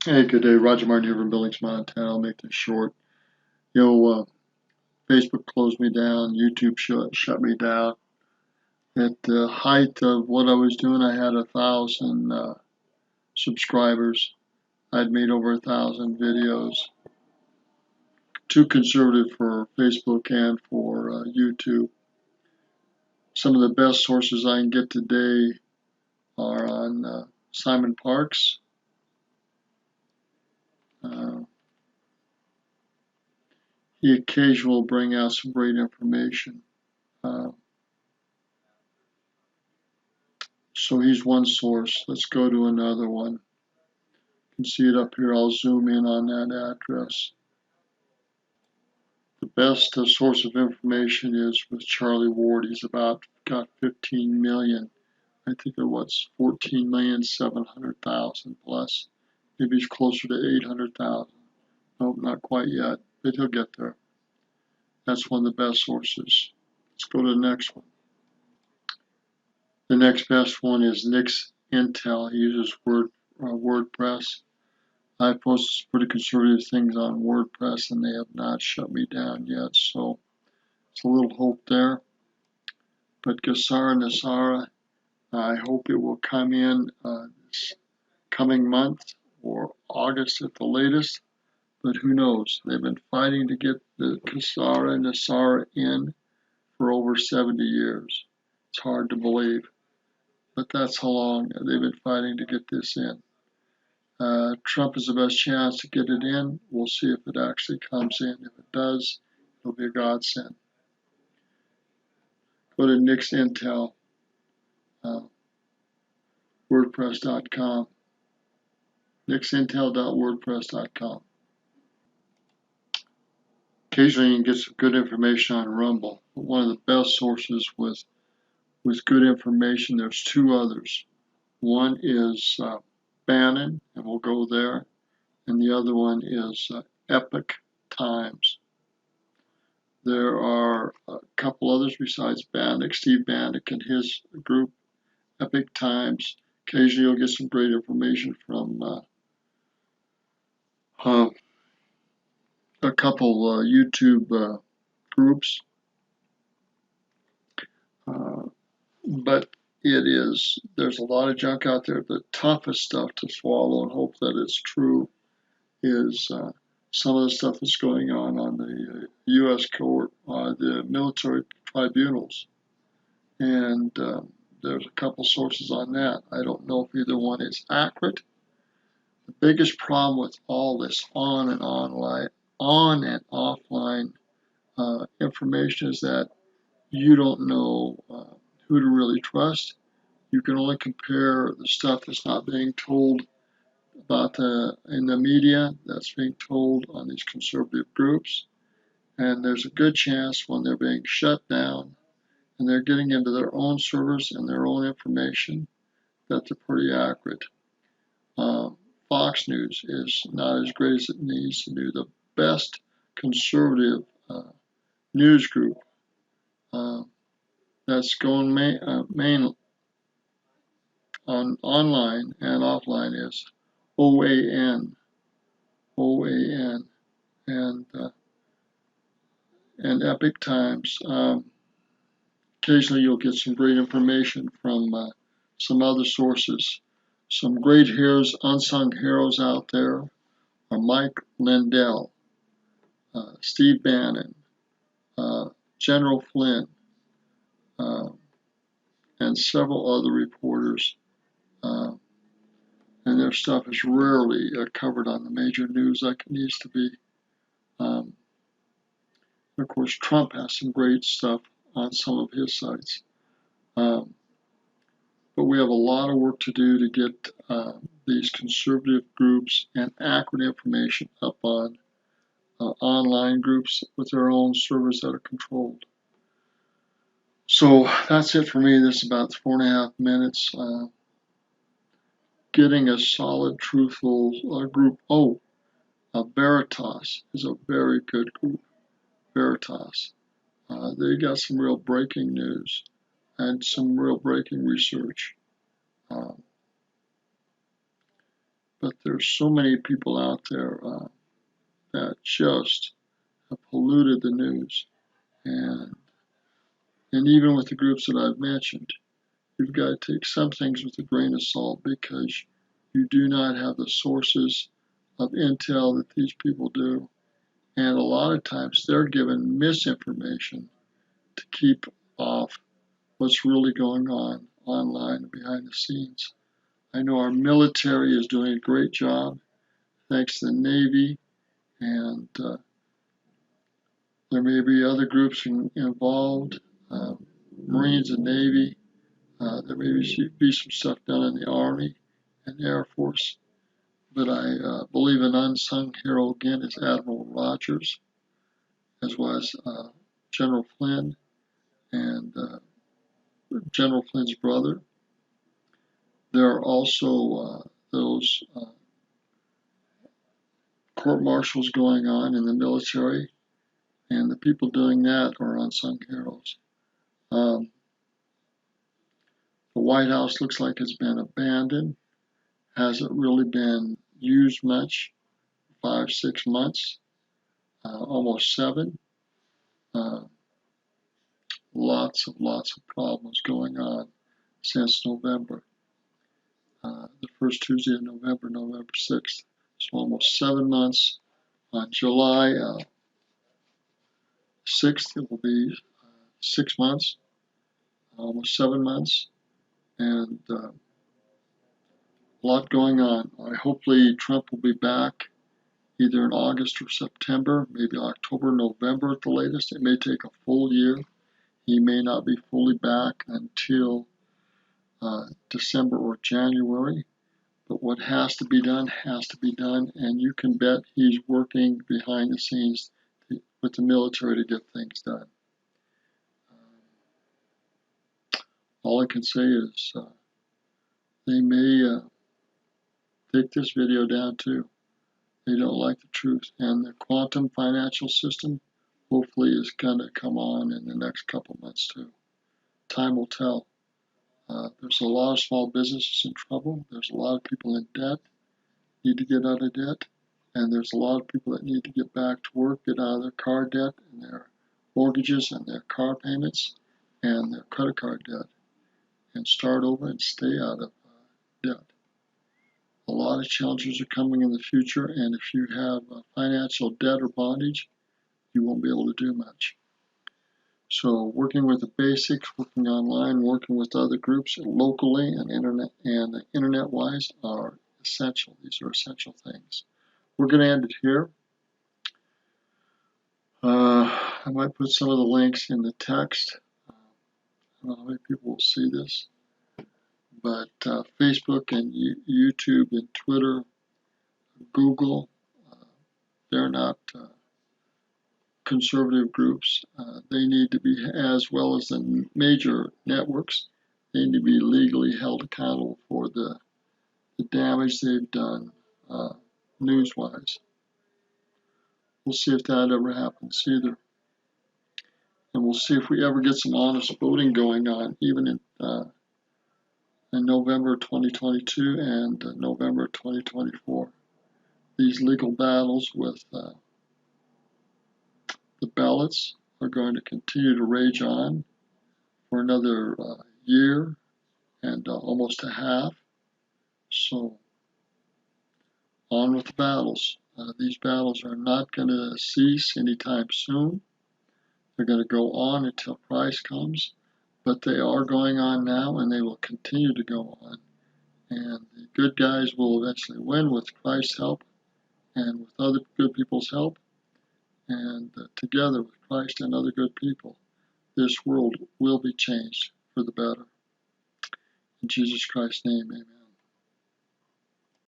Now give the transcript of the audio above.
Hey, good day. Roger Martin here from Billings, Montana. I'll make this short. Facebook closed me down. YouTube shut me down. At the height of what I was doing, I had 1,000 subscribers. I'd made over 1,000 videos. Too conservative for Facebook and for YouTube. Some of the best sources I can get today are on Simon Parks. He occasionally will bring out some great information. So he's one source. Let's go to another one. You can see it up here. I'll zoom in on that address. The best source of information is with Charlie Ward. He's got 15 million. I think it was 14,700,000 plus. Maybe he's closer to 800,000. Nope, not quite yet, but he'll get there. That's one of the best sources. Let's go to the next one. The next best one is Nick's Intel. He uses WordPress. I posted pretty conservative things on WordPress and they have not shut me down yet, so it's a little hope there. But Nasara, I hope it will come in this coming month or August at the latest, but who knows? They've been fighting to get the Nasara in for over 70 years. It's hard to believe, but that's how long they've been fighting to get this in. Trump has the best chance to get it in. We'll see if it actually comes in. If it does, it'll be a godsend. Go to Nick's Intel, WordPress.com, nicksintel.wordpress.com. Occasionally you can get some good information on Rumble. But one of the best sources with good information, there's two others. One is Bannon, and we'll go there, and the other one is Epoch Times. There are a couple others besides Bannon, Steve Bannon and his group, Epoch Times. Occasionally you'll get some great information from a couple YouTube groups. But there's a lot of junk out there. The toughest stuff to swallow and hope that it's true is some of the stuff that's going on the U.S. court, the military tribunals. And there's a couple sources on that. I don't know if either one is accurate. The biggest problem with all this on and offline information is that you don't know who to really trust. You can only compare the stuff that's not being told about in the media, that's being told on these conservative groups. And there's a good chance when they're being shut down and they're getting into their own servers and their own information that they're pretty accurate. Fox News is not as great as it needs to do. The best conservative news group that's going main on online and offline is OAN, and Epoch Times. Occasionally you'll get some great information from some other sources. Some great heroes, unsung heroes out there are Mike Lindell, Steve Bannon, General Flynn, and several other reporters. And their stuff is rarely covered on the major news like it needs to be. Of course, Trump has some great stuff on some of his sites. But we have a lot of work to do to get these conservative groups and accurate information up on online groups with their own servers that are controlled. So that's it for me. This is about 4.5 minutes. Getting a solid, truthful group. Varitas is a very good group. Varitas. They got some real breaking news and some real breaking research. But But there's so many people out there that just have polluted the news. And even with the groups that I've mentioned, you've got to take some things with a grain of salt because you do not have the sources of intel that these people do. And a lot of times they're given misinformation to keep off what's really going on online and behind the scenes. I know our military is doing a great job, thanks to the Navy, and there may be other groups involved, Marines and Navy. There may be some stuff done in the Army and Air Force, but I believe an unsung hero again is Admiral Rogers, as well as General Flynn and General Flynn's brother. There are also those court-martials going on in the military, and the people doing that are unsung heroes. The White House looks like it's been abandoned. Hasn't really been used much. 5, 6 months, almost 7. Lots of problems going on since November. The first Tuesday of November, November 6th. So almost 7 months. On July 6th, it will be 6 months, almost 7 months, and a lot going on. Hopefully Trump will be back either in August or September, maybe October, November at the latest. It may take a full year. He may not be fully back until December or January. But what has to be done, and you can bet he's working behind the scenes with the military to get things done. All I can say is they may take this video down too. They don't like the truth. And the quantum financial system hopefully is going to come on in the next couple months too. Time will tell. There's a lot of small businesses in trouble. There's a lot of people in debt, need to get out of debt. And there's a lot of people that need to get back to work, get out of their car debt and their mortgages and their car payments and their credit card debt and start over and stay out of debt. A lot of challenges are coming in the future, and if you have financial debt or bondage, you won't be able to do much. So working with the basics, working online, working with other groups locally and internet-wise are essential. These are essential things. We're going to end it here. I might put some of the links in the text. I don't know how many people will see this, but Facebook and YouTube and Twitter, Google, they're not conservative groups. They need to be, as well as the major networks, they need to be legally held accountable for the damage they've done news-wise. We'll see if that ever happens either. And we'll see if we ever get some honest voting going on, even in November 2022 and November 2024. These legal battles with the ballots are going to continue to rage on for another year and almost a half. So on with the battles. These battles are not going to cease anytime soon. They're going to go on until Christ comes, but they are going on now, and they will continue to go on. And the good guys will eventually win with Christ's help and with other good people's help. And together with Christ and other good people, this world will be changed for the better. In Jesus Christ's name, amen.